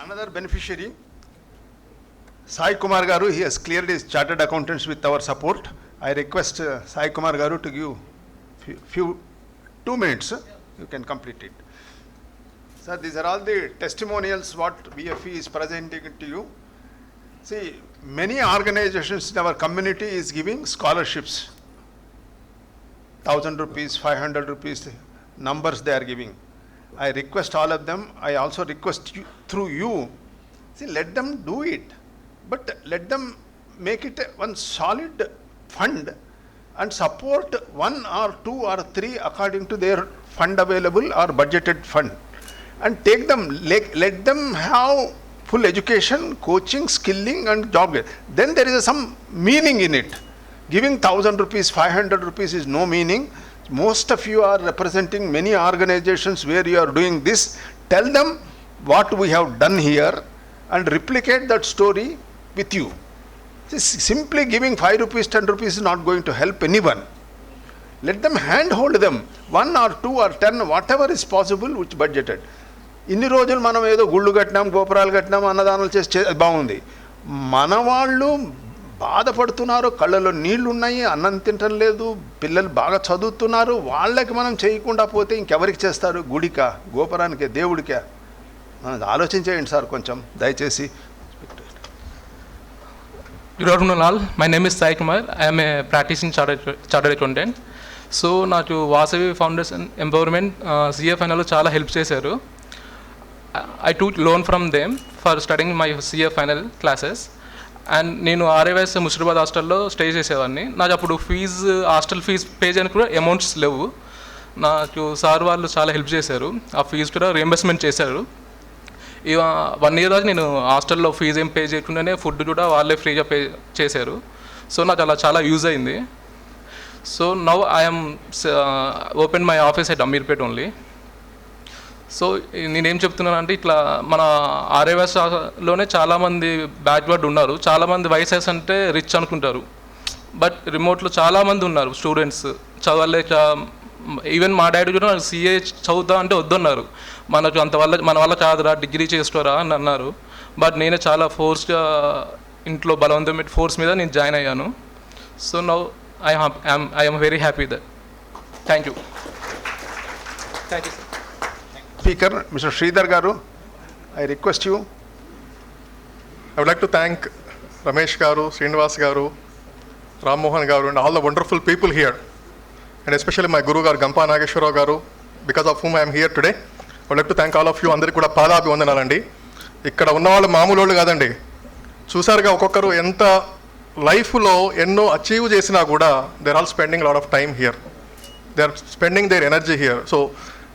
another beneficiary, Sai Kumar Garu, he has cleared his chartered accountants with our support. I request Sai Kumar Garu to give few 2 minutes. You can complete it. Sir, these are all the testimonials what VFE is presenting to you. See, many organizations in our community is giving scholarships. 1,000 rupees, 500 rupees, numbers they are giving. I request all of them. I also request you, through you, see, let them do it. But let them make it one solid fund and support 1 or 2 or 3 according to their fund available or budgeted fund. And take them, let them have full education, coaching, skilling and job. Then there is some meaning in it. Giving 1,000 rupees, 500 rupees is no meaning. Most of you are representing many organizations where you are doing this. Tell them what we have done here and replicate that story with you. Simply giving 5 rupees, 10 rupees is not going to help anyone. Let them handhold them. 1 or 2 or 10, whatever is possible, which budgeted. ఇన్ని రోజులు మనం ఏదో గుళ్ళు కట్టినాం, గోపురాలు కట్టినాం, అన్నదానాలు చేసి బాగుంది. మన వాళ్ళు బాధపడుతున్నారు, కళ్ళలో నీళ్లు ఉన్నాయి, అన్నం తింటం లేదు, పిల్లలు బాగా చదువుతున్నారు. వాళ్ళకి మనం చేయకుండా పోతే ఇంకెవరికి చేస్తారు? గుడికా, గోపురానికే, దేవుడికే? ఆలోచించేయండి సార్ కొంచెం దయచేసి. Good afternoon all. My name is Sai Kumar. I am a practicing chartered accountant. So నాకు వాసవి ఫౌండేషన్ ఎంపవర్మెంట్ CA ఫైనల్లో చాలా హెల్ప్ చేశారు. I took loan from them for studying my CA final classes. And నేను RAVS Musheerabad హాస్టల్లో stay చేసేవాడిని. నాకు అప్పుడు fee, hostel fee pay చేయడానికి కూడా అమౌంట్స్ లేవు. నాకు సార్ వాళ్ళు చాలా హెల్ప్ చేశారు. ఆ ఫీజు కూడా రియంబర్స్మెంట్ చేశారు. 1 year దాకా నేను హాస్టల్లో ఫీజు ఏం పే చేయకుండానే ఫుడ్ కూడా వాళ్ళే ఫ్రీగా పే చేశారు. సో నాకు అలా చాలా యూజ్ అయింది. So now I'm open my office at Ameerpet only. So నేనేం చెప్తున్నానంటే, ఇట్లా మన RAVSలోనే చాలామంది బ్యాక్వర్డ్ ఉన్నారు. చాలామంది వైసెస్ అంటే రిచ్ అనుకుంటారు, బట్ రిమోట్లో చాలామంది ఉన్నారు స్టూడెంట్స్ చదవలేక. ఈవెన్ మా డాడీ కూడా నాకు CA చదువుతా అంటే వద్దన్నారు. మనకు మన వల్ల కాదురా, డిగ్రీ చేసుకోరా అని అన్నారు. బట్ నేనే చాలా ఫోర్స్గా ఇంట్లో బలవంతం పెట్టి ఫోర్స్ మీద నేను జాయిన్ అయ్యాను. So now I am very happy that. Thank you. Thank you, sir. Speaker, Mr. Sridhar Garu, I request you. I would like to thank Ramesh Garu, Srinivas Garu, Ram Mohan Garu and all the wonderful people here, and especially my Guru Garu Gampa Nageshwara Garu, because of whom I am here today. I would like to thank all of you. అందరికీ కూడా పాదాభివందనాలండి. ఇక్కడ ఉన్న వాళ్ళు మామూలు వాళ్ళు కాదండి. చూసారుగా ఒక్కొక్కరు ఎంత లైఫ్లో ఎన్నో అచీవ్ చేసినా కూడా they are all spending lot of time here. They are spending their energy here. So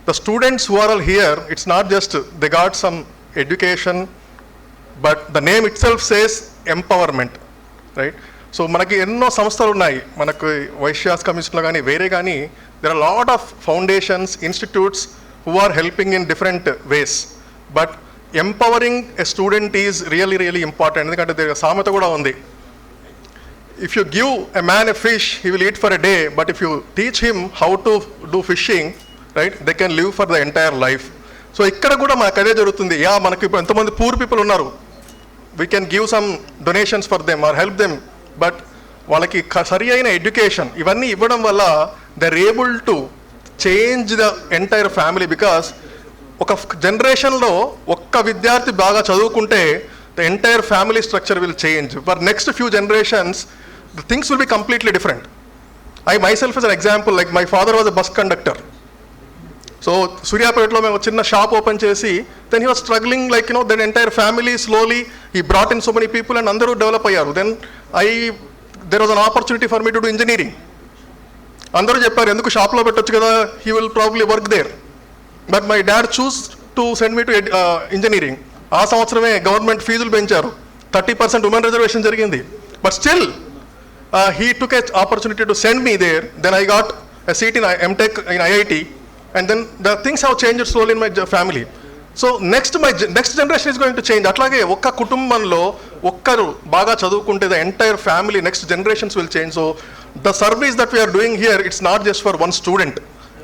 the students who are all here, it's not just they got some education, but the name itself says empowerment, right? So మనకి ఎన్నో సంస్థలు ఉన్నాయి, మనకు వైశ్యాస్ కమిషన్లో కానీ వేరే కానీ, there are a lot of foundations, institutes who are helping in different ways, but empowering a student is really really important. ఎందుకంటే there సామెత కూడా ఉంది, if you give a man a fish he will eat for a day, but if you teach him how to do fishing, right, they can live for the entire life. So ఇక్కడ కూడా మనకు అదే జరుగుతుంది. మనకి ఇప్పుడు ఎంతమంది poor people ఉన్నారు, we can give some donations for them or help them, but వాళ్ళకి సరి అయిన ఎడ్యుకేషన్ ఇవన్నీ ఇవ్వడం వల్ల they are able to change the entire family. Because ఒక జనరేషన్లో ఒక్క విద్యార్థి బాగా చదువుకుంటే the entire family structure will change. For next few generations the things will be completely different. I myself is an example. Like my father was a bus conductor. So సూర్యాపేటలో మేము చిన్న shop open చేసి, then he was struggling, like then entire family slowly he brought in so many people and అందరూ develop అయ్యారు. Then there was an opportunity for me to do engineering. అందరూ చెప్పారు ఎందుకు షాప్లో పెట్టొచ్చు కదా, he will probably work there. But my dad choose to send me to engineering. ఆ సంవత్సరమే గవర్నమెంట్ ఫీజులు పెంచారు, 30% ఉమెన్ రిజర్వేషన్ జరిగింది. But still he took a opportunity to send me there. Then I got a seat in MTech in IIT. And then the things have changed slowly in my family. So next generation is going to change. అట్లాగే ఒక్క కుటుంబంలో ఒక్కరు బాగా చదువుకుంటే the entire family, next generations will change. So the service that we are doing here, it's not just for one student,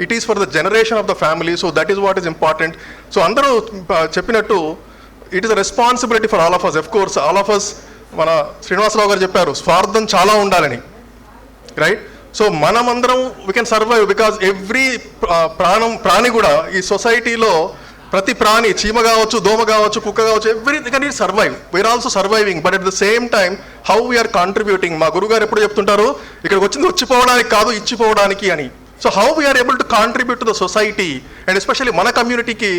it is for the generation of the family. So that is what is important. So అందరూ చెప్పినట్టు it is a responsibility for all of us. Of course, all of us, మన శ్రీనివాసరావు గారు చెప్పారు, స్వార్థం చాలా ఉండాలని, right? So మనమందరం we can survive because every ప్రాణి కూడా ఈ సొసైటీలో ప్రతి ప్రాణి, చీమ కావచ్చు, దోమ కావచ్చు, కుక్క కావచ్చు, every can it survive. We are also surviving, but at the same time how we are contributing. మా గురుగారు ఎప్పుడు చెప్తుంటారు, ఇక్కడికి వచ్చింది వచ్చిపోవడానికి కాదు, ఇచ్చిపోవడానికి అని. So how we are able to contribute to the society and especially మన కమ్యూనిటీకి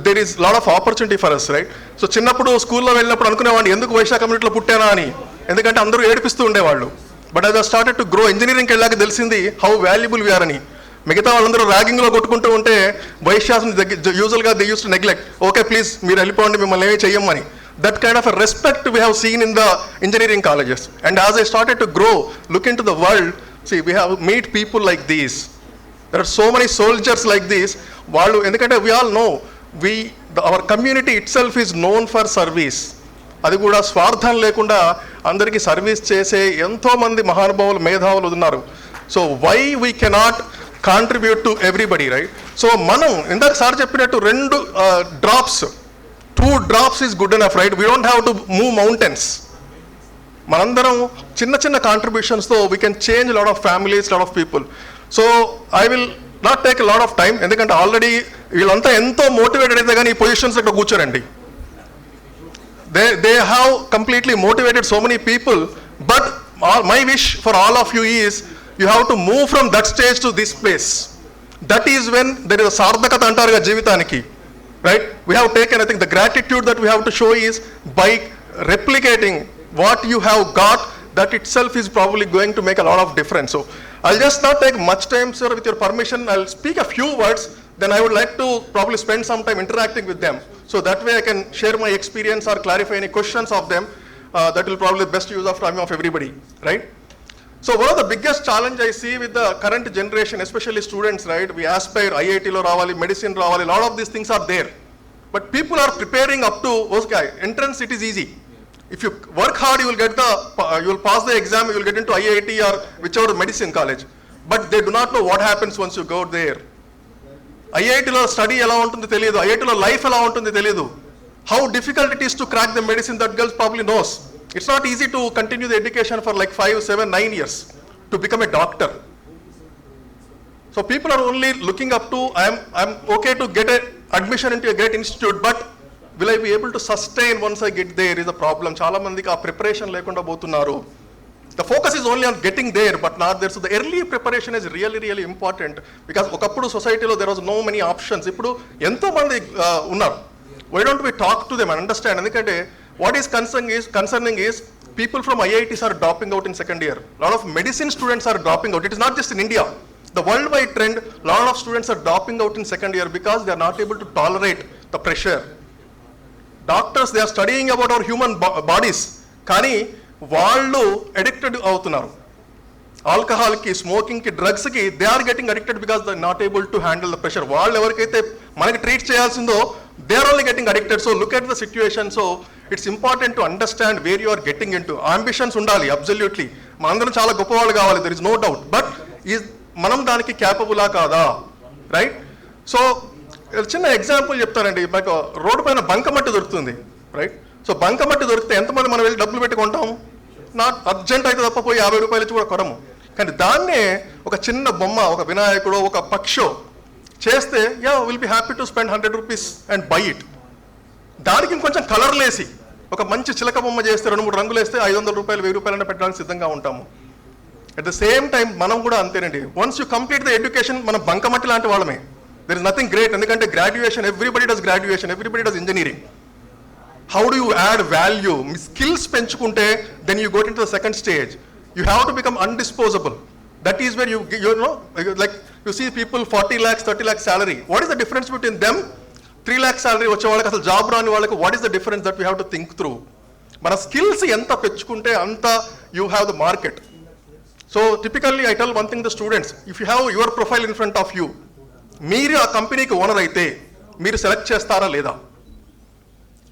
there is lot of opportunity for us, right? So చిన్నప్పుడు స్కూల్లో వెళ్ళినప్పుడు అనుకునేవాడిని ఎందుకు వైశ్య కమ్యూనిటీలో పుట్టానా అని, ఎందుకంటే అందరూ ఏడిపిస్తూ ఉండేవాళ్ళు. But I started to grow, ఇంజనీరింగ్కి వెళ్ళాక తెలిసింది హౌ వాల్యుబుల్ వీఆర్ అని. మిగతా వాళ్ళందరూ ర్యాగింగ్లో కొట్టుకుంటూ ఉంటే వైశ్యాస్ని యూజువల్గా they use to neglect, okay please మీరు వెళ్ళిపోండి, మిమ్మల్ని ఏమీ చెయ్యమని. That kind of a respect we have seen in the engineering colleges. And as I started to grow, look in to the world, see we have meet people like these. There are so many soldiers like this. వాళ్ళు ఎందుకంటే we all know our community itself is known for service. అది కూడా స్వార్థం లేకుండా అందరికీ service చేసే ఎంతోమంది మహానుభావులు, మేధావులు ఉన్నారు. So why we cannot contribute to everybody, right? So మనం ఇందాక సార్ చెప్పినట్టు 2 drops, 2 drops is good enough, right? We don't have to move mountains. మనందరం చిన్న చిన్న కాంట్రిబ్యూషన్స్తో we can change lot of families, lot of people. So I will not take lot of time, ఎందుకంటే already వీళ్ళంతా ఎంతో motivated అయితే కానీ ఈ పొజిషన్స్ ఇక్కడ కూర్చోరండి. They have completely motivated so many people. But my wish for all of you is you have to move from that stage to this place. That is when there is సార్థకత అంటారు కదా జీవితానికి, right? We have taken, I think the gratitude that we have to show is by replicating what you have got, that itself is probably going to make a lot of difference. So I'll just not take much time, sir. With your permission, I'll speak a few words, then I would like to probably spend some time interacting with them, so that way I can share my experience or clarify any questions of them. That will probably be best use of time of everybody, right? So one of the biggest challenge I see with the current generation, especially students, right? We aspire IIT lo ravali, medicine ravali, a lot of these things are there, but people are preparing up to, okay, entrance it is easy. If you work hard, you will pass the exam, you will get into IIT or whichever medicine college. But they do not know what happens once you go there. IIT lo study ela untundi teliyadu, IIT lo life ela untundi teliyadu. How difficult it is to crack the medicine, that girl probably knows. It's not easy to continue the education for like 5, 7, 9 years to become a doctor. So people are only looking up to, I'm okay to get a admission into a great institute, but will I be able to sustain once I get there is a problem. Chala mandiki aa preparation lekunda potunnaru. The focus is only on getting there, but not there. So the early preparation is really, really important, because okappudu society lo there was no many options. Ippudu ento mandi unnaru. Why don't we talk to them and understand? Endukante what is concerning is people from IITs are dropping out in second year. A lot of medicine students are dropping out. It is not just in India. The worldwide trend, a lot of students are dropping out in second year because they are not able to tolerate the pressure. Doctors, they are studying about our human bodies, కానీ వాళ్ళు addicted అవుతున్నారు. ఆల్కహాల్కి, స్మోకింగ్కి, డ్రగ్స్కి they are getting addicted because they not able to handle the pressure. వాళ్ళు ఎవరికైతే మనకి treat చేయాల్సిందో they are only getting addicted. So look at the situation. So it's important to understand where you are getting in to. Ambitions ఉండాలి, absolutely. మనందరం చాలా గొప్పవాళ్ళు కావాలి, there is no doubt. But మనం దానికి క్యాపబులా కాదా, రైట్? సో చిన్న ఎగ్జాంపుల్ చెప్తానండి. మాకు రోడ్డు పైన బంకమట్టి దొరుకుతుంది, రైట్? సో బంకమట్టి దొరికితే ఎంతమంది మనం వెళ్ళి డబ్బులు పెట్టి కొంటాం? నాట్ అర్జెంట్ అయితే తప్ప పోయి 50 రూపాయలు ఇచ్చి కూడా కొనము. కానీ దాన్నే ఒక చిన్న బొమ్మ, ఒక వినాయకుడు, ఒక పక్షో చేస్తే will be happy to spend 100 rupees and by it. దానికి ఇంకొంచెం కలర్లేసి ఒక మంచి చిలక బొమ్మ చేస్తే, 2-3 రంగులు వేస్తే 500 రూపాయలు, 1000 రూపాయలైనా పెట్టడానికి సిద్ధంగా ఉంటాము. అట్ ద సేమ్ టైం మనం కూడా అంతేనండి. Once you complete the education, మనం బంకమట్టి లాంటి వాళ్ళమే. There is nothing great, ఎందుకంటే graduation, everybody does graduation, everybody does engineering. How do you add value? Skills పెంచుకుంటే then you go into the second stage. You have to become undisposable. That is where you know, like you see people 40 lakhs, 30 lakhs salary. What is the difference between them? 3 lakhs salary వచ్చే వాళ్ళకి, అసలు job రాని వాళ్ళకి, what is the difference that we have to think through? మన skills ఎంత పెంచుకుంటే అంత you have the market. So typically I tell one thing to the students, if you have your profile in front of you, మీరు ఆ కంపెనీకి owner అయితే మీరు select చేస్తారా లేదా?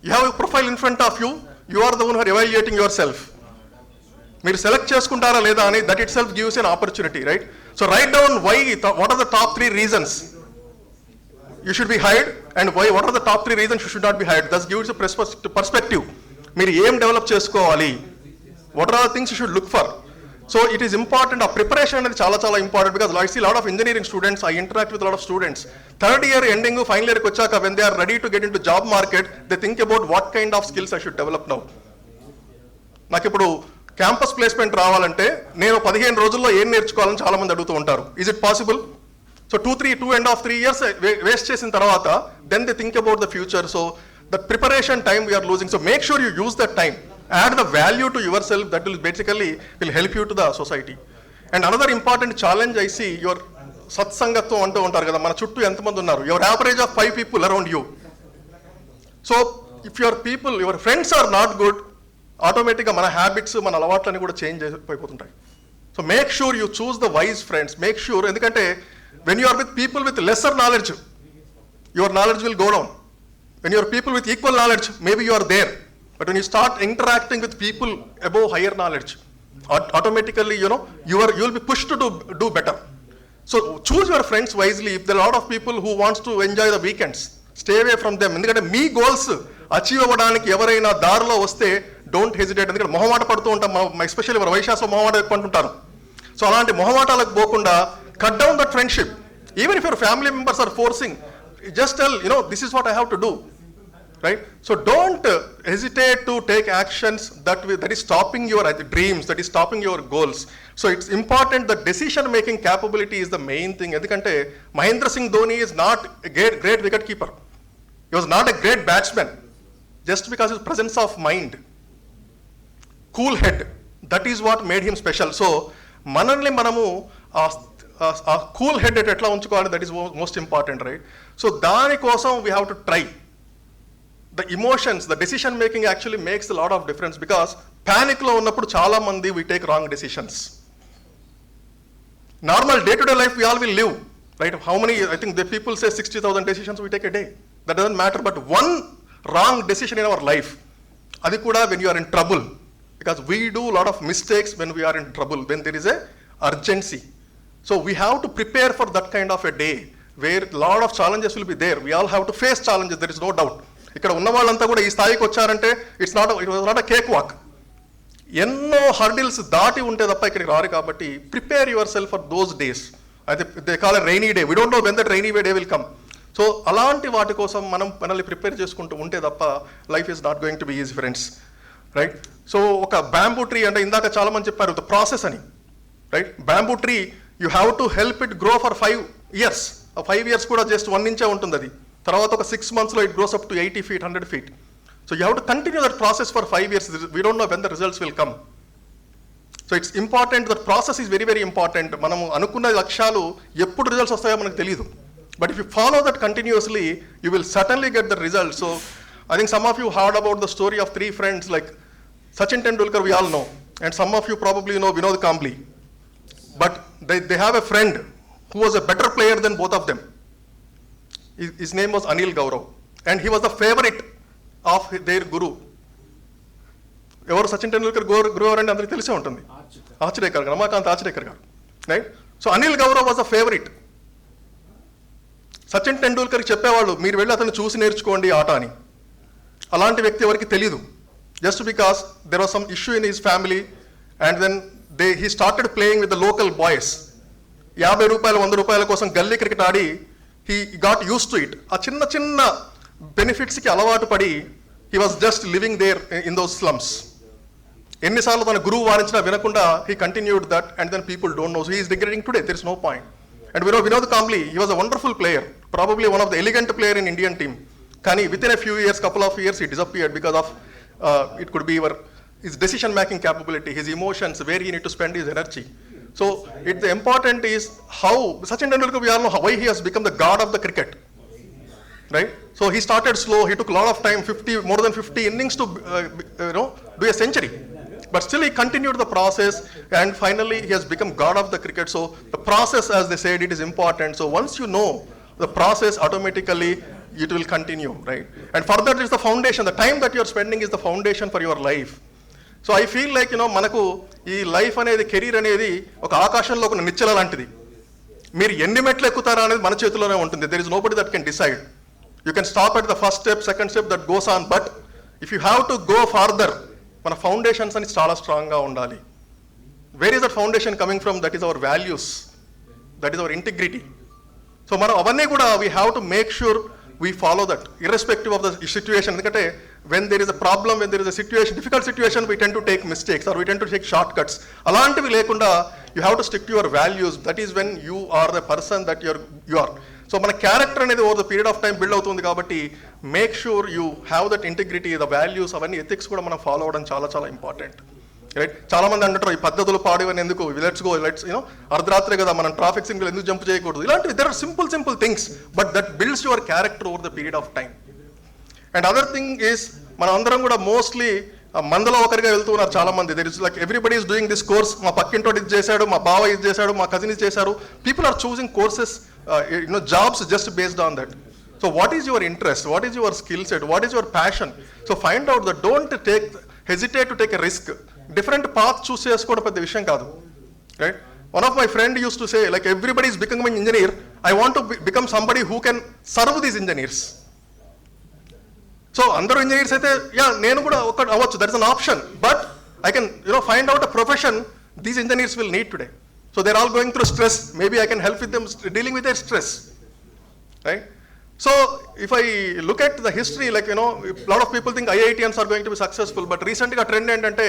You have profile in front of you, you are the one who are evaluating yourself. మీరు select చేసుకుంటారా లేదా అని, that itself gives an opportunity, right? So write down what are the top 3 reasons you should be hired and why, what are the top 3 reasons you should not be hired. Thus gives you perspective. మీరు ఏం develop చేసుకోవాలి, what are the things you should look for. So it is important, ఆ preparation అనేది చాలా చాలా important, because I see lot of engineering students, I interact with a lot of students. Third year ending, final year వచ్చాక when they are ready to get into job market, they think about what kind of skills I should develop now. నాకు ఇప్పుడు campus placement రావాలంటే నేను 15 రోజుల్లో ఏం నేర్చుకోవాలని చాలా మంది అడుగుతూ ఉంటారు. Is it possible? So 2.5-3 years waste చేసిన తర్వాత then they think about the future. So the preparation time we are losing. So make sure you use that time. Add the value to yourself that will basically help you to the society. And another important challenge I see, your సత్సంగత్వం అంటూ ఉంటారు కదా, మన చుట్టూ ఎంతమంది ఉన్నారు, your average of 5 people around you. So if your people, your friends are not good, ఆటోమేటిక్గా మన habits, మన అలవాట్లన్నీ కూడా చేంజ్ అయిపోతుంటాయి. So make sure you choose the wise friends. Make sure, ఎందుకంటే when you are with people with lesser knowledge, your knowledge will go down. When you are people with equal knowledge, maybe you are there. But when you start interacting with people above higher knowledge, automatically, you will be pushed to do better. So choose your friends wisely. If there are a lot of people who wants to enjoy the weekends, stay away from them. ఎందుకంటే మీ goals achieve అవ్వడానికి ఎవరైనా దారిలో వస్తే don't hesitate. ఎందుకంటే మొహమాట పడుతూ ఉంటాం, especially మన వైశాస్లో మొహమాట ఎక్కుంటుంటారు. సో అలాంటి మొహమాటాలకు పోకుండా cut down that friendship. Even if your family members are forcing, just tell, this is what I have to do. Right? So don't hesitate to take actions that is stopping your dreams, that is stopping your goals. So it's important that decision making capability is the main thing. Endukante Mahendra Singh Dhoni is not a great wicket keeper. He was not a great batsman just because his presence of mind, cool head, that is what made him special. So manalni manamu a cool head etla unchukovali, that is most important, right? So dani kosam we have to try. The emotions, the decision making actually makes a lot of difference, because panic lo unnappudu chaala mandi we take wrong decisions. Normal day to day life we all will live, right? How many, I think the people say 60,000 decisions we take a day. That doesn't matter, but one wrong decision in our life, adi kuda when you are in trouble, because we do a lot of mistakes when we are in trouble, when there is a urgency. So we have to prepare for that kind of a day where a lot of challenges will be there. We all have to face challenges, there is no doubt. ఇక్కడ ఉన్న వాళ్ళంతా కూడా ఈ స్థాయికి వచ్చారంటే it was not a cake walk. ఎన్నో hurdles దాటి ఉంటే తప్ప ఇక్కడికి రారు. కాబట్టి prepare yourself for those days. అయితే they call a rainy day, we don't know when that rainy day will come. So అలాంటి వాటి కోసం మనం మనల్ని ప్రిపేర్ చేసుకుంటూ ఉంటే తప్ప life is not going to be easy friends, right? So ఒక బ్యాంబూ ట్రీ అంటే ఇందాక చాలా మంది చెప్పారు ద ప్రాసెస్ అని, right? Bamboo tree you have to help it grow for 5 years. ఆ 5 years కూడా జస్ట్ 1 inch ఉంటుంది. అది తర్వాత ఒక 6 monthsలో it grows up to 80 feet, 100 feet. So you have to continue that process for 5 years. We don't know when the results will come. So it's important, that process is very very important. మనం అనుకున్న లక్ష్యాలు ఎప్పుడు results వస్తాయో మనకు తెలియదు, but if you follow that continuously you will certainly get the result. So I think some of you heard about the story of 3 friends like Sachin Tendulkar, we all know, and some of you probably know Vinod Kambli. But they have a friend who was a better player than both of them. His name was Anil Gaurav, and he was the favorite of their guru. ఎవరు సచిన్ టెండూల్కర్ గురువు అంటే అందరికీ తెలిసే ఉంటుంది, ఆచరేకర్ గారు, రమాకాంత్ ఆచరేకర్ గారు, right? So Anil Gaurav was a favourite. Sachin టెండూల్కర్కి చెప్పేవాళ్ళు మీరు వెళ్ళి అతను చూసి నేర్చుకోండి ఆట అని. అలాంటి వ్యక్తి ఎవరికి తెలీదు, just because there was some issue in his family, and then he started playing with the local boys. 50 రూపాయలు 100 రూపాయల కోసం గల్లీ cricket Audi he got used to it. ఆ చిన్న చిన్న బెనిఫిట్స్కి అలవాటు పడి he was just living there in those slums. ఎన్నిసార్లు తన గురువు వారించినా వినకుండా he continued that, and then people don't know. So he is regretting today, there is no point. And we know Vinod Kambli, he was a wonderful player, probably one of the elegant player in Indian team. కానీ within a few years, couple of years, he disappeared because of it could be his decision making capability, his emotions, where he need to spend his energy. So the important is how Sachin Tendulkar, we all know why he has become the god of the cricket, right? So he started slow, he took a lot of time, more than 50 innings to do a century, but still he continued the process, and finally he has become god of the cricket. So the process, as they said, it is important. So once you know the process, automatically it will continue, right? And further, it is the foundation. The time that you are spending is the foundation for your life. So I feel like మనకు ఈ life అనేది, career అనేది ఒక ఆకాశంలో ఒక నిచ్చెల లాంటిది. మీరు ఎన్ని మెట్లు ఎక్కుతారా అనేది మన చేతిలోనే ఉంటుంది. There is nobody that can decide. You can stop at the first step, second step, that goes on. But if you have to go farther, మన ఫౌండేషన్స్ అని చాలా స్ట్రాంగ్గా ఉండాలి. Where is that foundation coming from? That is our values, that is our integrity. So మనం అవన్నీ కూడా we have to make sure we follow that irrespective of the situation. ఎందుకంటే when there is a problem, when there is a situation, difficult situation, we tend to take mistakes or we tend to take short cuts. అలాంటివి లేకుండా you have to stick to your values. That is when you are the person that you are. So మన character అనేది over the period of time build అవుతుంది కాబట్టి make sure you have that integrity, the values, అవన్నీ ethics కూడా మనం follow అవ్వడం చాలా చాలా ఇంపార్టెంట్. రైట్? చాలా మంది అంటారు ఈ పద్ధతులు పాడివని ఎందుకు, లెట్స్ గో, లెట్స్ అర్ధరాత్రి కదా మనం ట్రాఫిక్ సిగ్నల్ ఎందుకు జంప్ చేయకూడదు, ఇలాంటివి there are simple things, but that builds your character over the period of time. And other thing is మనం అందరం కూడా మోస్ట్లీ మందలో ఒకరిగా వెళ్తూ ఉన్నారు చాలా మంది. There is like everybody is doing this course. మా పక్కింటోడు ఇది చేశాడు, మా బావ ఇది చేశాడు, మా కజిన్ ఇది చేశారు. People are choosing courses, jobs just based on that. So what is your interest, what is your skill set, what is your passion? So find out that, don't hesitate to take a risk. Different path choose చేసుకోవడం పెద్ద విషయం కాదు. Right? One of my friend used to say like everybody is becoming engineer, I want to become somebody who can serve these engineers. So అందరూ engineers అయితే యా నేను కూడా ఒక అవ్వచ్చు, that is an option. But I can find out a profession these engineers will need today. So they are all going through stress, maybe I can help with them dealing with their stress. Right? So if I look at the history, like a lot of people think IITians are going to be successful, but recently a trend endante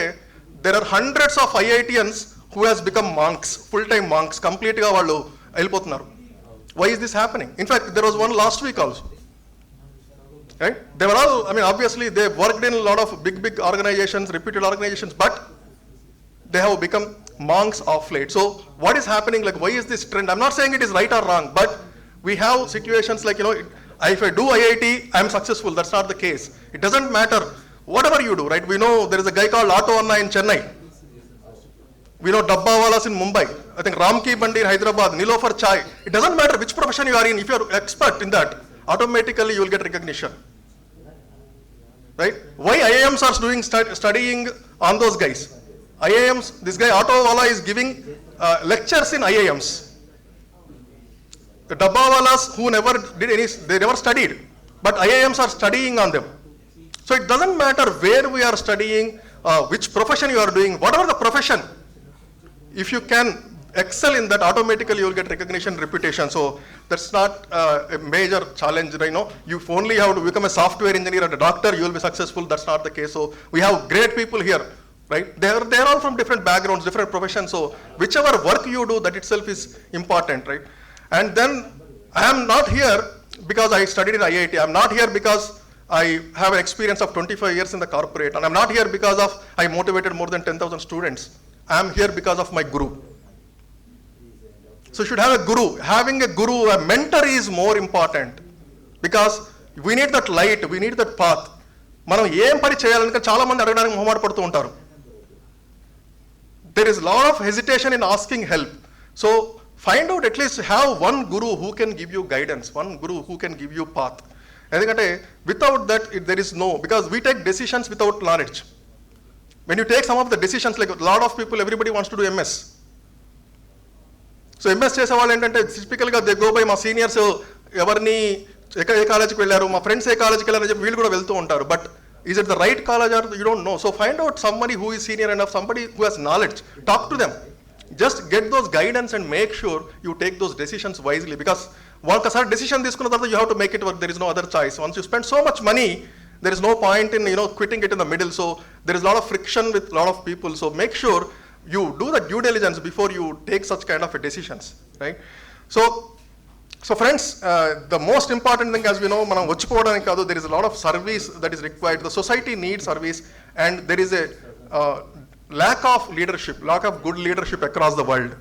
there are hundreds of IITians who has become monks, full-time monks, complete ga vallu elipothunaru. Why is this happening? In fact, there was one last week also. Right? They were all, obviously they worked in a lot of big organizations, reputed organizations, but they have become monks of late. So what is happening? Like, why is this trend? I'm not saying it is right or wrong, but we have situations like, if I do IIT, I'm successful. That's not the case. It doesn't matter whatever you do, right? We know there is a guy called Auto Anna in Chennai. We know Dabbawalas in Mumbai. I think Ramki Bandi in Hyderabad, Nilofer Chai. It doesn't matter which profession you are in. If you're expert in that, automatically you will get recognition. Right? Why IIMs are doing studying on those guys? IIMs, this guy Auto Wala is giving lectures in IIMs. The Dabbawalas who never did they never studied, but IIMs are studying on them. So it doesn't matter where we are studying, which profession you are doing, whatever the profession, if you can excel in that, automatically you will get recognition, reputation. So that's not a major challenge, You only have to become a software engineer and a doctor, you will be successful. That's not the case. So we have great people here, right? They are all from different backgrounds, different professions. So whichever work you do, that itself is important, right? And then I am not here because I studied in IIT. I am not here because I have an experience of 25 years in the corporate. And I am not here because of I motivated more than 10,000 students. I am here because of my guru. So you should have a guru. Having a guru, a mentor is more important. Because we need that light, we need that path. మనం ఏం పని చేయాలని చాలా మంది అడగడానికి మొహమాట పడుతూ ఉంటారు. There is a lot of hesitation in asking help. So find out, at least have one guru who can give you guidance, one guru who can give you path. Endukante without that there is no, because we take decisions without knowledge. When you take some of the decisions, like a lot of people, everybody wants to do MS. So MS చేసే వాళ్ళు ఏంటంటే typically they go by మా seniors ఎవరిని ఏ కాలేజీకి వెళ్ళారు, మా friends ఏ కాలేజీకి వెళ్ళారని చెప్పి వీళ్ళు కూడా వెళ్తూ ఉంటారు. But is it the right college or you don't know? So find out somebody who is senior enough, somebody who has knowledge, talk to them. Just get those guidance and make sure you take those decisions wisely, because ఒకసారి decision తీసుకున్న తర్వాత you have to make it work. There is no other choice. Once you spend so much money, there is no point in quitting it in the middle. So there is a lot of friction with a lot of people. So make sure you do the due diligence before you take such kind of decisions, right? So friends, the most important thing, as we know, మనం వచ్చిపోవడానికి కాదు, there is a lot of service that is required. The society needs service, and there is a lack of leadership, lack of good leadership across the world.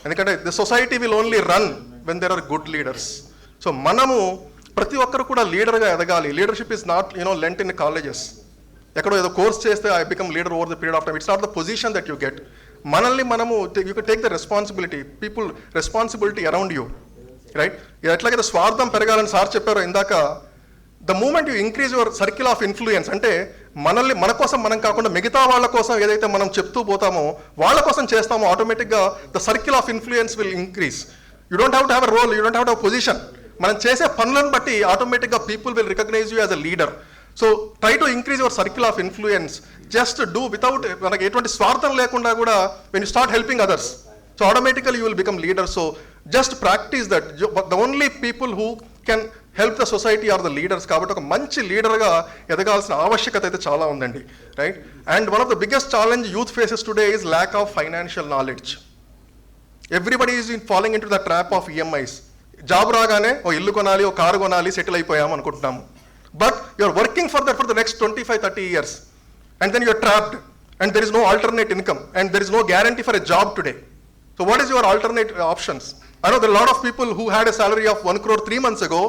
ఎందుకంటే the society will only run when there are good leaders. So మనము ప్రతి ఒక్కరు కూడా లీడర్గా ఎదగాలి. Leadership is not lent in colleges. ఎక్కడో ఏదో course చేస్తే I become leader over the period of time. It's not the position that you get. మనల్ని మనము you can take the responsibility, people responsibility around you, right? ఎట్లాగైతే స్వార్థం పెరగాలని sir చెప్పారో ఇందాక, the moment you increase your circle of influence, అంటే మనల్ని మన కోసం మనం కాకుండా మిగతా వాళ్ళ కోసం ఏదైతే మనం చెప్తూ పోతామో వాళ్ళ కోసం చేస్తామో, ఆటోమేటిక్గా the circle of influence will increase. You don't have to have a role, you don't have to have a position. మనం చేసే పనులను బట్టి ఆటోమేటిక్గా people will recognise you as a leader. So try to increase your circle of influence. Just do without, మనకి ఎటువంటి స్వార్థం లేకుండా కూడా when you start helping others, so automatically you will become leader. So just practise that. The only people who can help the society are the leaders. కాబట్టి ఒక మంచి లీడర్గా ఎదగాల్సిన ఆవశ్యకత అయితే చాలా ఉందండి, right? And one of the biggest challenge youth faces today is lack of financial knowledge. Everybody is following in to the trap of EMIs. Job రాగానే ఓ ఇల్లు కొనాలి, ఓ కారు కొనాలి, సెటిల్ అయిపోయాము అనుకుంటున్నాము. But you're working for that for the next 25-30 years, and then you're trapped, and there is no alternate income, and there is no guarantee for a job today. So what is your alternate options? I know there are a lot of people who had a salary of 1 crore 3 months ago.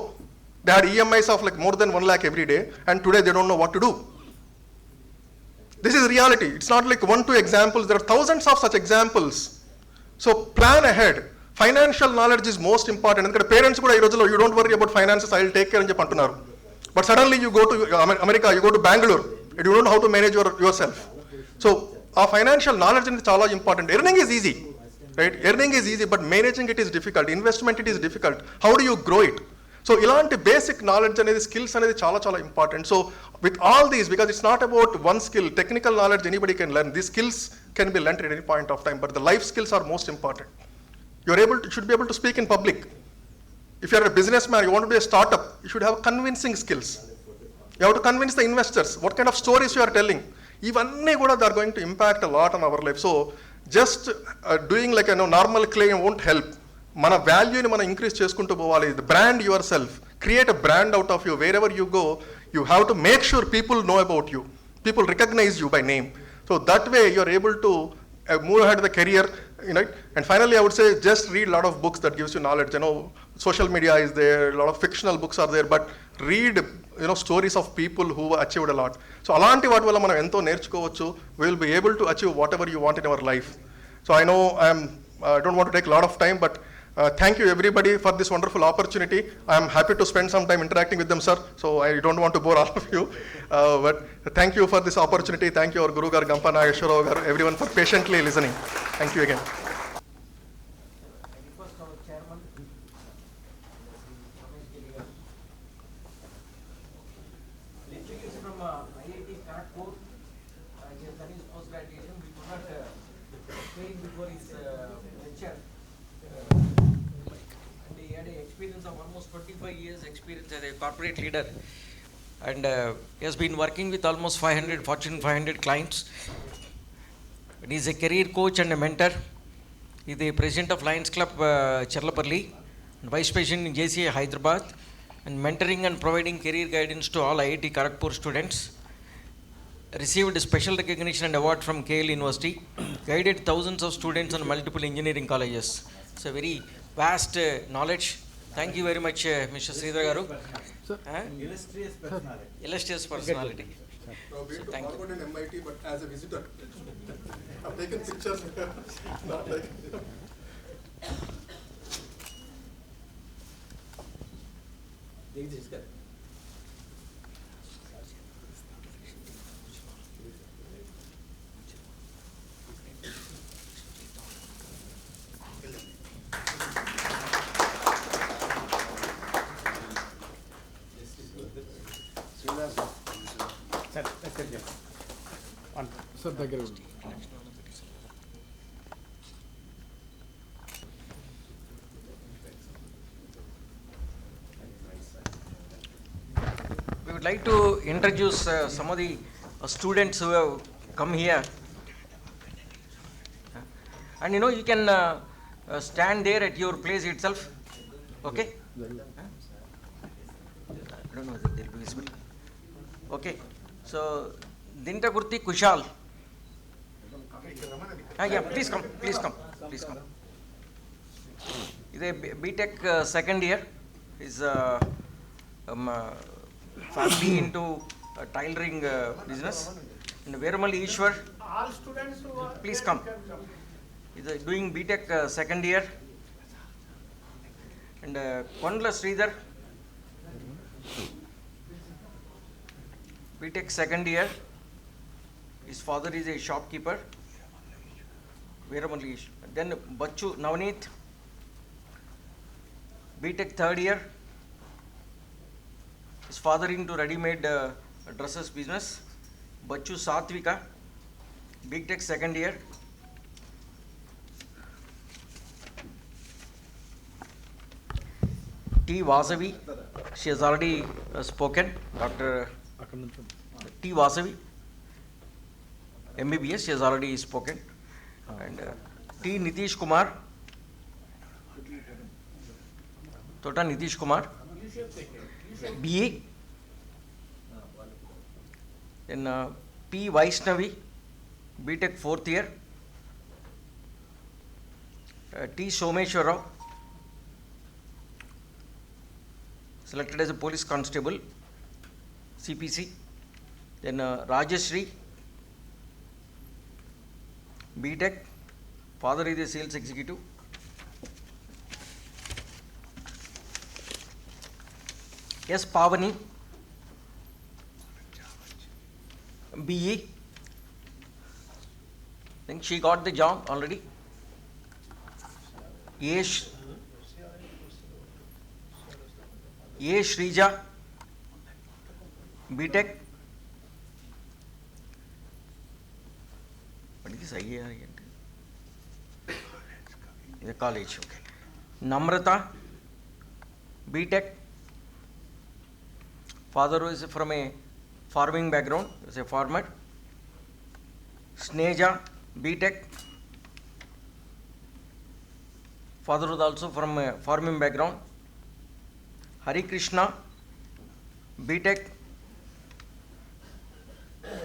They had EMIs of like more than 1 lakh every day, and today they don't know what to do. This is reality. It's not like 1-2 examples. There are thousands of such examples. So plan ahead. Financial knowledge is most important. And parents kuda ee rojullo, you don't worry about finances, I will take care అని చెప్పి అంటున్నారు. But suddenly you go to America, you go to Bangalore, and you don't know how to manage yourself. So our financial knowledge is చాలా important. Earning is easy, right? Earning is easy, but managing it is difficult. Investment it is difficult. How do you grow it? So ఇలాంటి basic knowledge అనేది, skills అనేది చాలా చాలా important. So with all these, because it's not about one skill, technical knowledge anybody can learn, these skills can be learned at any point of time, but the life skills are most important. Should be able to speak in public. If you are a businessman, you want to do a startup, you should have convincing skills. You have to convince the investors what kind of stories you are telling. Ivanni kuda they are going to impact a lot on our life. So just doing like normal claim won't help. Mana value ni mana increase cheskuntu povali. The brand yourself, create a brand out of you. Wherever you go, you have to make sure people know about you, people recognize you by name. So that way you are able to move ahead in the career, you know. And finally I would say just read a lot of books that gives you knowledge. Social media is there, a lot of fictional books are there, but read stories of people who achieved a lot. So alanti vaati valla manam ento nerchukovachu. We will be able to achieve whatever you want in our life. So I know I don't want to take a lot of time, but thank you everybody for this wonderful opportunity. I am happy to spend some time interacting with them, sir. So I don't want to bore all of you, but thank you for this opportunity. Thank you our Guru Gar Gampa Nageshwara Gar, everyone for patiently listening. Thank you again. Before his lecture, and he had an experience of almost 25 years experience as a corporate leader, and he has been working with almost 500 Fortune 500 clients, and he is a career coach and a mentor. He is the president of Lions Club Cherlapalli and vice president in JCA Hyderabad, and mentoring and providing career guidance to all IIT Kharagpur students. Received special recognition and award from KL University, guided thousands of students on multiple engineering colleges. It's a very vast knowledge. Thank you very much, Mr. Sridhar Garu. Illustrious personality. Illustrious personality. So thank you. in MIT, but as a visitor. I've taken pictures. Not like. Sir దగ్గర We would like to introduce some of the students who have come here. And you can stand there at your place itself. Okay? I don't know if they'll be visible. Okay. So, Dinta Gurti Kushal. Yeah, please come. Please come. Please come. He's a BTech second year. He's family into tailoring business. And Veramal Ishwar. all students who are Please there, come. you can come. He's doing BTech second year. And Kondla Sridhar. BTech second year. His father is a shopkeeper. Veramalli. Then Bachu Navneet. BTech third year. His father into ready-made dresses business. Bachu Satvika, BTech second year. T. Vasavi, she has already spoken. Dr. T. Vasavi, MBBS, she has already spoken. And T. Nitish Kumar, Tota Nitish Kumar, BE. Then P. Vaishnavi, BTech fourth year. T. Someshwar Rao, selected as a police constable, CPC. Then Rajeshri, BTech, father is a sales executive. S. Pavani, BE. I think she got the job already. Yesh. A. Shrija, BTech. What is this IAR again? The college, okay. Namrata, BTech. Father was from a farming background, was a farmer. Sneja, BTech. Father was also from a farming background. Hari Krishna, BTech,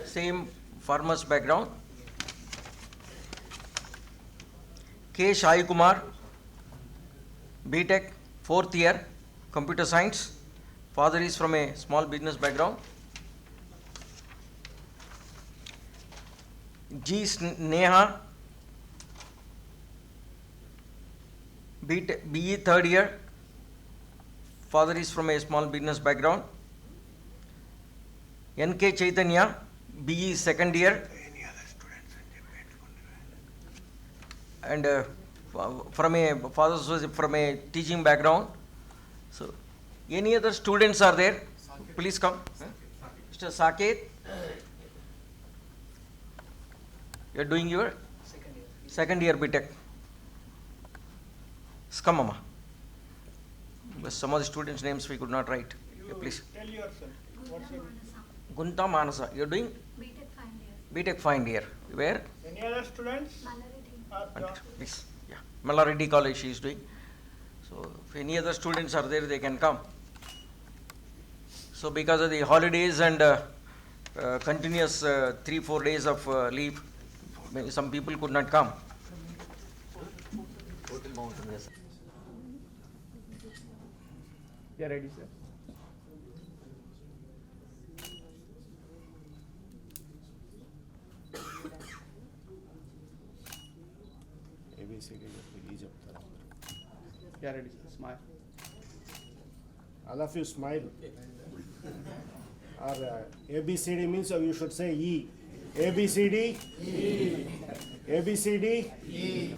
same farmer's background. K. Shai Kumar, BTech, fourth year, computer science. Father is from a small business background. G. Neha, BTech, BE third year. Father is from a small business background. N.K. Chaitanya, BE second year. And from a father was from a teaching background. So, any other students are there? Please come. Mr. Saket, you are doing your second year BTech. Come, Mama. But some of the students' names we could not write. Yeah, please. Tell yourself. What's your Gunta Manasa, you are doing BTech final year. BTech final year. Where? Any other students? Mallarity. Please. Yeah. Mallarity College she is doing. So, if any other students are there, they can come. So, because of the holidays and continuous 3-4 days of leave, some people could not come. Yeah, ready, sir. ABCD release of the Yeah, ready, sir. Smile. all of you smile. Or ABCD means you should say E. ABCD. E. ABCD.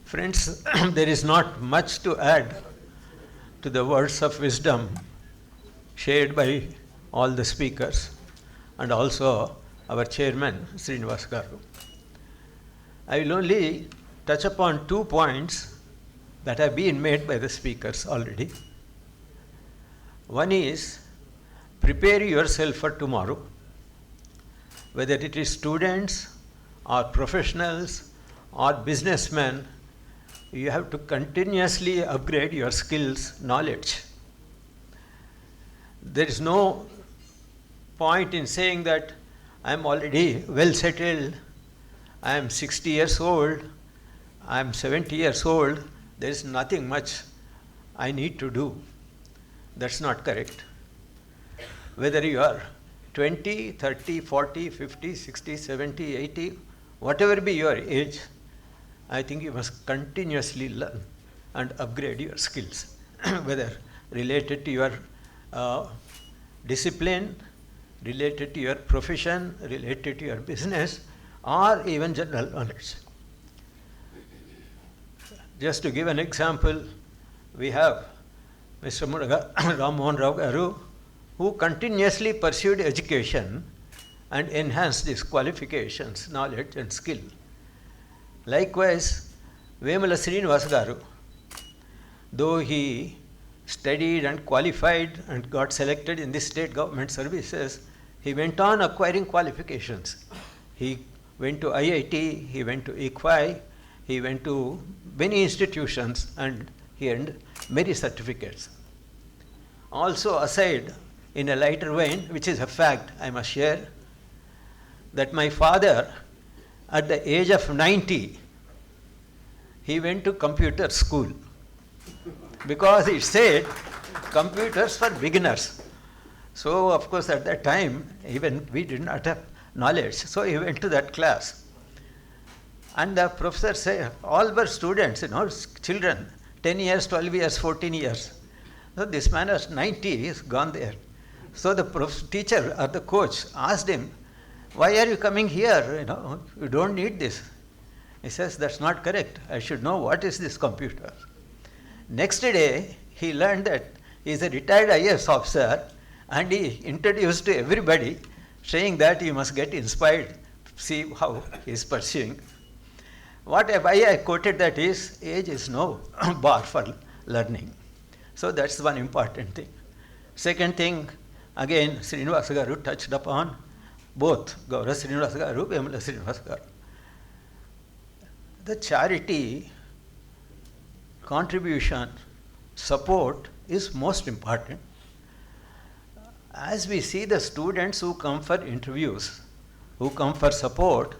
Friends, there is not much to add to the words of wisdom shared by all the speakers and also our chairman, Srinivas Garu. I will only touch upon 2 points that have been made by the speakers already. One is, prepare yourself for tomorrow. Whether it is students or professionals or businessmen, you have to continuously upgrade your skills, knowledge. There is no point in saying that I am already well settled, I am 60 years old, I am 70 years old, there is nothing much I need to do. That's not correct. Whether you are 20, 30, 40, 50, 60, 70, 80, whatever be your age, I think you must continuously learn and upgrade your skills, whether related to your discipline, related to your profession, related to your business, or even general knowledge. Just to give an example, we have Mr. Ram Mohan Rao Garu, who continuously pursued education and enhanced his qualifications, knowledge and skill. Likewise, Vemala Srinivas Garu, though he studied and qualified and got selected in the state government services, he went on acquiring qualifications. He went to IIT, he went to ICFI, he went to many institutions and he earned many certificates. Also, aside, in a lighter vein, which is a fact I must share, that my father, at the age of 90, he went to computer school because it said computers for beginners. So, of course, at that time, even we did not have knowledge. So, he went to that class. And the professor said, all were students, children, 10 years, 12 years, 14 years. So, this man is 90, he is gone there. So, the teacher or the coach asked him, why are you coming here? You don't need this. He says, that's not correct. I should know what is this computer. Next day, he learned that he is a retired IAS officer and he introduced to everybody saying that you must get inspired, see how he is pursuing. Why I quoted that is, age is no bar for learning. So that's one important thing. Second thing, again, Srinivas Garu touched upon both Gaura Srinivas Garu, Vemala Srinivas Garu. The charity contribution, support is most important. As we see the students who come for interviews, who come for support,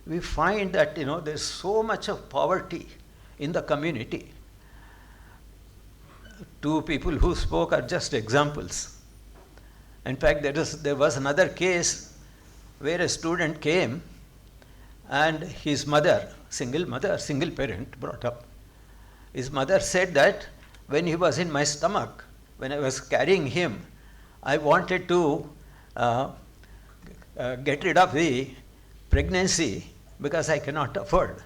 we find that there's so much of poverty in the community. Two people who spoke are just examples. In fact, there was another case where a student came and his mother, single parent, brought up. His mother said that when he was in my stomach, when I was carrying him, I wanted to get rid of the pregnancy because I cannot afford.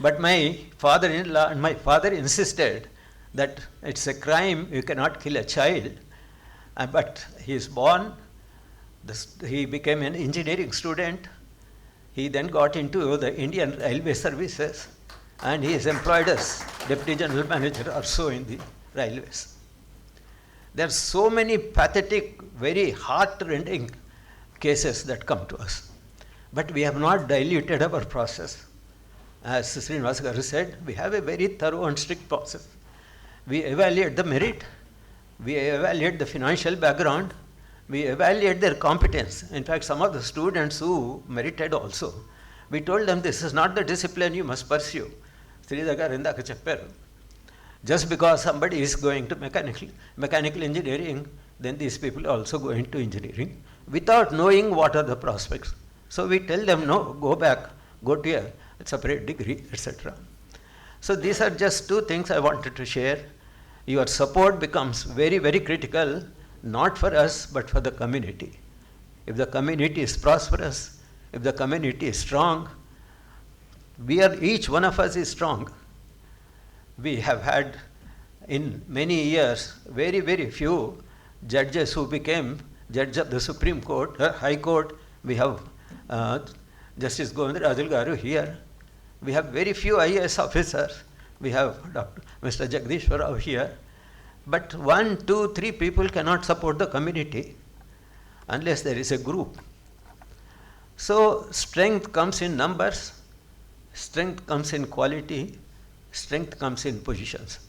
But my father-in-law and my father insisted that it's a crime, you cannot kill a child. But he is born, he became an engineering student, he then got into the Indian Railway Services and he is employed as Deputy General Manager or so in the railways. There are so many pathetic, very heart-rending cases that come to us. But we have not diluted our process. As Srinivas Garu said, we have a very thorough and strict process. We evaluate the merit, we evaluate the financial background, we evaluate their competence. In fact, some of the students who merited also, we told them this is not the discipline you must pursue. Sridhar garu indaka chepparu. Just because somebody is going to mechanical engineering, then these people also go into engineering without knowing what are the prospects. So we tell them, no, go back, go to a separate degree, etc. So these are just two things I wanted to share. Your support becomes very, very critical, not for us, but for the community. If the community is prosperous, if the community is strong, each one of us is strong. We have had in many years very, very few judges who became judge of the Supreme Court, High Court. We have Justice Govindarajan Garu here. We have very few IAS officers. We have Mr. Jagdishwar Rao here. But 1, 2, 3 people cannot support the community unless there is a group. So strength comes in numbers, strength comes in quality, strength comes in positions.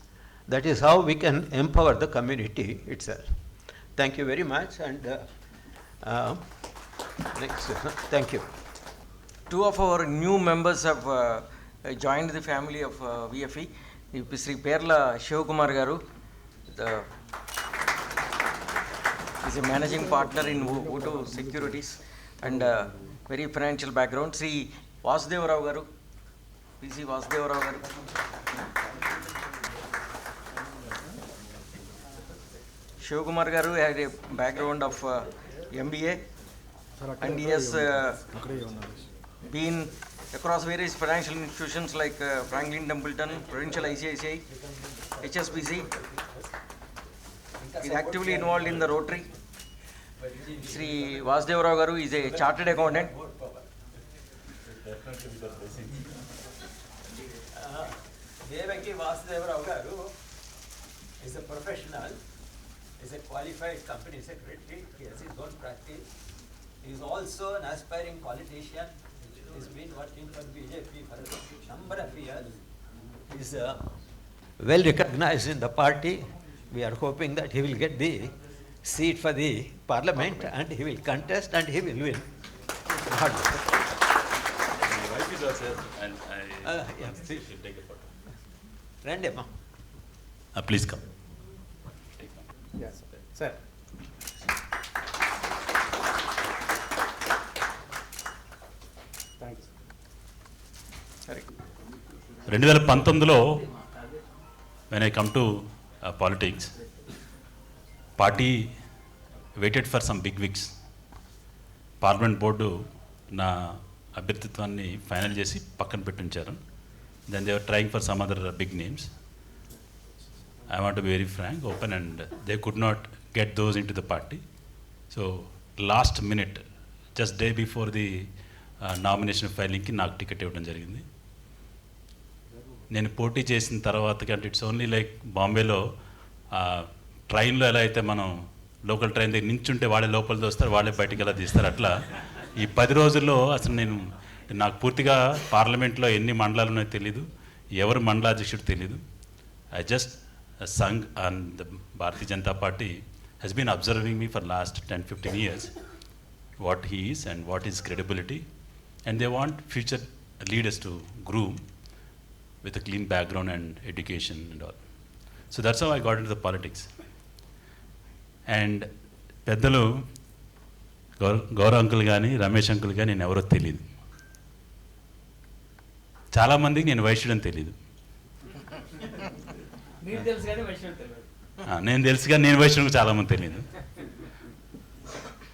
That is how we can empower the community itself. Thank you very much. And next, thank you. Two of our new members have joined the family of VFE. Sri Perla Shivakumar Garu is a managing partner in Voodoo Securities and very financial background. Sri Vasudeva Rao Garu, PC Vasudeva Rao Garu. Shivakumar Garu had a background of MBA and he has been across various financial institutions like Franklin Templeton, Prudential ICICI, HSBC, He's actively involved in the Rotary. Sri Vasudeva Rao Garu is a chartered accountant. Devaki Vasudeva Rao Garu is a professional, is a qualified company secretary, he has his own practice. He is also an aspiring politician. He's been working for BJP for a number of years. He is well recognized in the party. We are hoping that he will get the seat for the parliament and he will contest and he will win. And Yeah, see. should take a photo. Rendema. Please come. Yes, sir. Thanks. 2019లో when I come to politics, party waited for some big wigs. Parliament board నా అభ్యర్థిత్వాన్ని final చేసి పక్కన పెట్టించారు. Then they are trying for some other big names. I want to be very frank, open, and they could not get those into the party. So last minute, just day before the nomination filing కి నాకు ticket ఇవ్వడం జరిగింది. నేను పోటీ చేసిన తర్వాత అంటే it's only like బాంబేలో ట్రైన్లో ఎలా అయితే మనం లోకల్ ట్రైన్ దగ్గర నించుంటే వాళ్ళే లోపల దోస్తారు, వాళ్ళే బయటికి ఎలా తీస్తారు, అట్లా ఈ 10 రోజుల్లో అసలు నాకు పూర్తిగా పార్లమెంట్లో ఎన్ని మండలాలు ఉన్నాయో తెలీదు, ఎవరు మండలాధ్యక్షుడు తెలీదు. I just sung and the Bharatiya Janata Party has been observing me for last 10-15 years, what he is and what his credibility, and they want future leaders to groom with a clean background and education and all. So that's how I got into the politics. And పెద్దలు Gaurav uncle కానీ Ramesh uncle కానీ నేను ఎవరో తెలియదు. చాలామందికి నేను వైశ్యుడని తెలియదు. నేను తెలుసు కానీ నేను వైశ్యుడికి చాలామంది తెలియదు.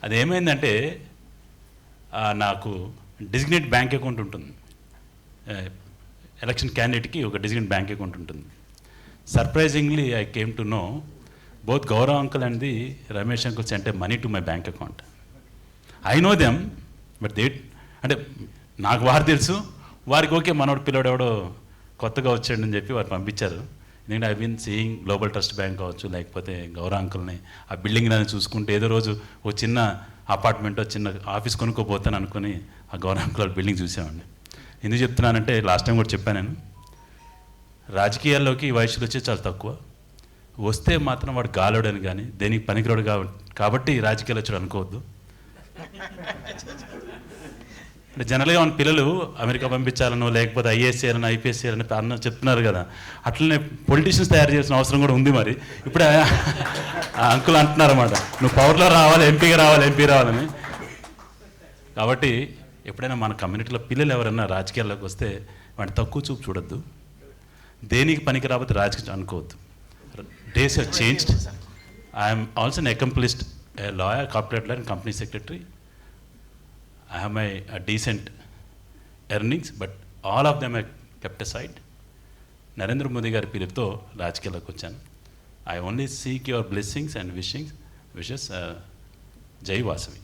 అదేమైందంటే నాకు డిజిగ్నేట్ బ్యాంక్ అకౌంట్ ఉంటుంది, ఎలక్షన్ క్యాండిడేట్కి ఒక డిజిగ్నేట్ బ్యాంక్ అకౌంట్ ఉంటుంది. Surprisingly I came to know both Gaurav uncle and the Ramesh uncle sent money to my bank account. I know them, but they అంటే నాకు వారు తెలుసు, వారికి ఓకే మనోడు పిల్లడు ఎవడో కొత్తగా వచ్చాడని చెప్పి వారు పంపించారు. ఎందుకంటే I been seeing global trust bank కావచ్చు, లేకపోతే గౌరవ్ అంకుల్ని ఆ బిల్డింగ్ అని చూసుకుంటే ఏదో రోజు ఓ చిన్న అపార్ట్మెంట్ చిన్న ఆఫీస్ కొనుక్కోపోతాను అనుకుని ఆ గౌరవ్ అంకుల్ బిల్డింగ్ చూసామండి. ఎందుకు చెప్తున్నానంటే లాస్ట్ టైం కూడా చెప్పాను, నేను రాజకీయాల్లోకి వయసులు వచ్చే చాలా తక్కువ, వస్తే మాత్రం వాడు గాలోడని కానీ దేనికి పనికిరాడు కాబట్టి రాజకీయాలు వచ్చాడు అనుకోవద్దు. అంటే జనరల్గా మన పిల్లలు అమెరికా పంపించాలనో లేకపోతే ఐఏఎస్ చేయాలని ఐపీఎస్ చేయాలని అన్న చెప్తున్నారు కదా, అట్లనే పొలిటీషియన్స్ తయారు చేయాల్సిన అవసరం కూడా ఉంది. మరి ఇప్పుడే అంకుల్ అంటున్నారు అన్నమాట, నువ్వు పవర్లో రావాలి, ఎంపీ రావాలని. కాబట్టి ఎప్పుడైనా మన కమ్యూనిటీలో పిల్లలు ఎవరైనా రాజకీయాల్లోకి వస్తే వాడిని తక్కువ చూపు చూడొద్దు, దేనికి పనికి రాకపోతే రాజకీయం అనుకోవద్దు. Days have changed. I'm also an accomplished lawyer, corporate lawyer and company secretary. I have my decent earnings, but all of them are kept aside. Narendra Modi గారి పిలుపుతో రాజకీయాల్లోకి వచ్చాను. I only seek your blessings and wishes. జై వాసవి.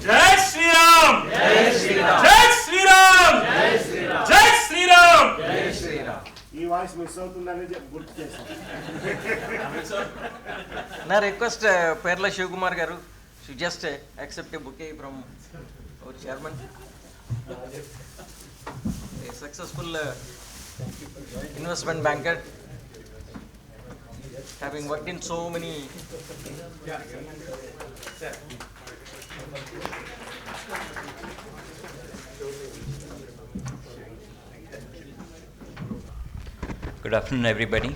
జై శ్రీరామ్, జై శ్రీరామ్, జై శ్రీరామ్, జై శ్రీరామ్, జై శ్రీరామ్, జై శ్రీరామ్. ఈ వాయిస్ మిస్ అవుతుందని గుర్తు చేశాను. నా రిక్వెస్ట్ పేర్ల శివకుమార్ గారు to just accept a bouquet from our chairman. A successful investment banker, having worked in so many. Good afternoon, everybody.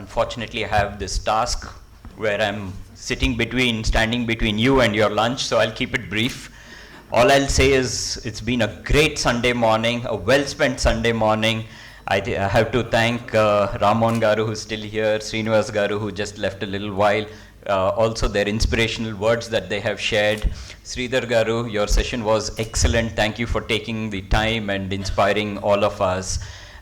Unfortunately, I have this task where I'm standing between you and your lunch, so I'll keep it brief. All I'll say is it's been a great Sunday morning, a well-spent Sunday morning. I have to thank Ramon Garu, who's still here, Srinivas Garu, who just left a little while, also their inspirational words that they have shared. Sridhar Garu, your session was excellent. Thank you for taking the time and inspiring all of us.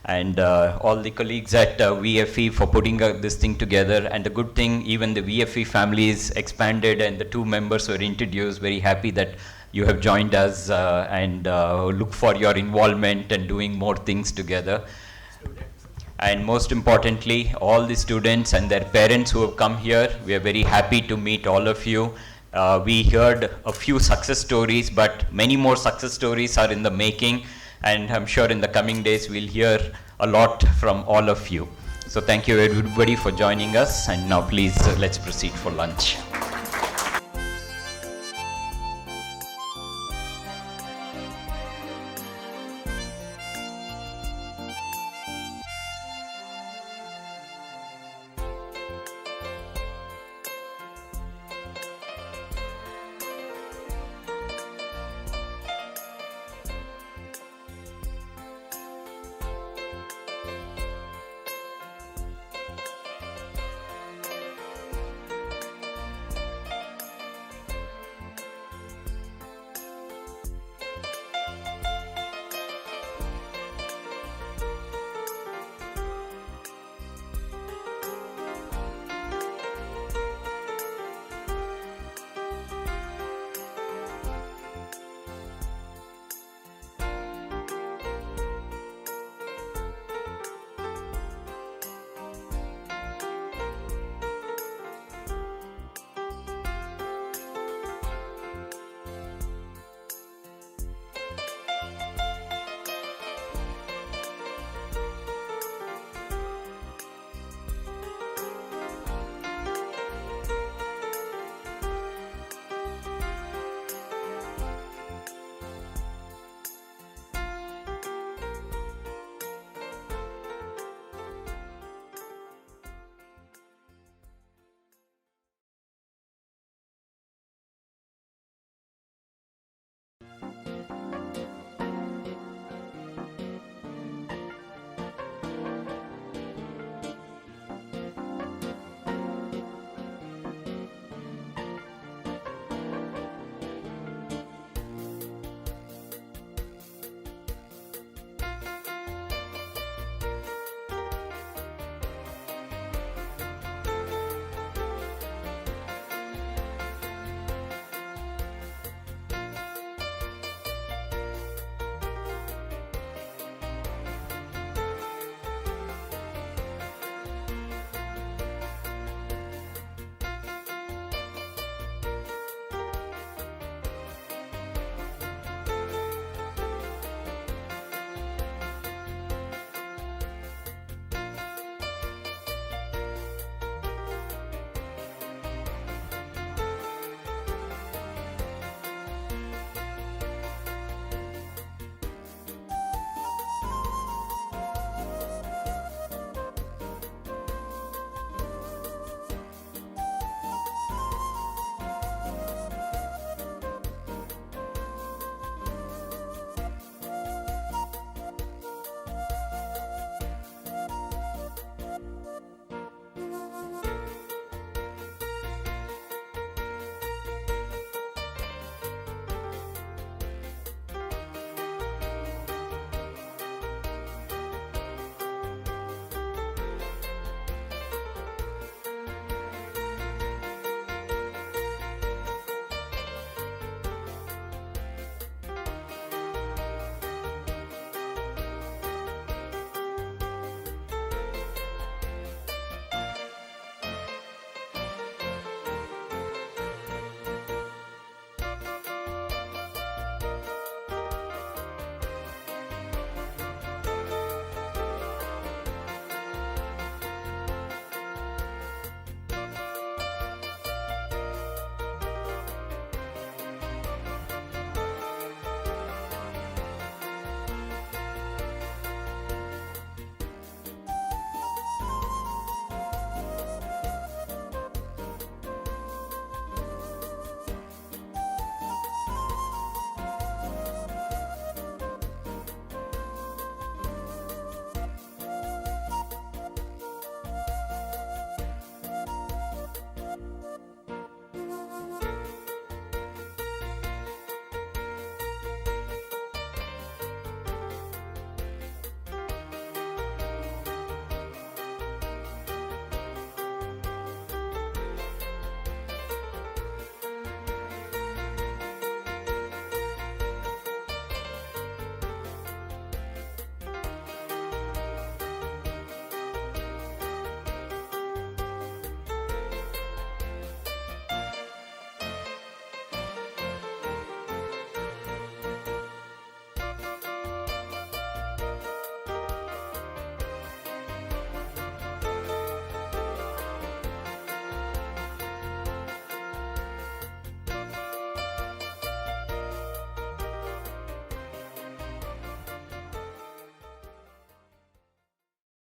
and all the colleagues at VFE for putting this thing together. And the good thing, even the VFE family is expanded and the 2 members were introduced. Very happy that you have joined us and look for your involvement and doing more things together. And most importantly, all the students and their parents who have come here, we are very happy to meet all of you. We heard a few success stories, but many more success stories are in the making. And I'm sure in the coming days we'll hear a lot from all of you. So thank you everybody for joining us, and now please let's proceed for lunch.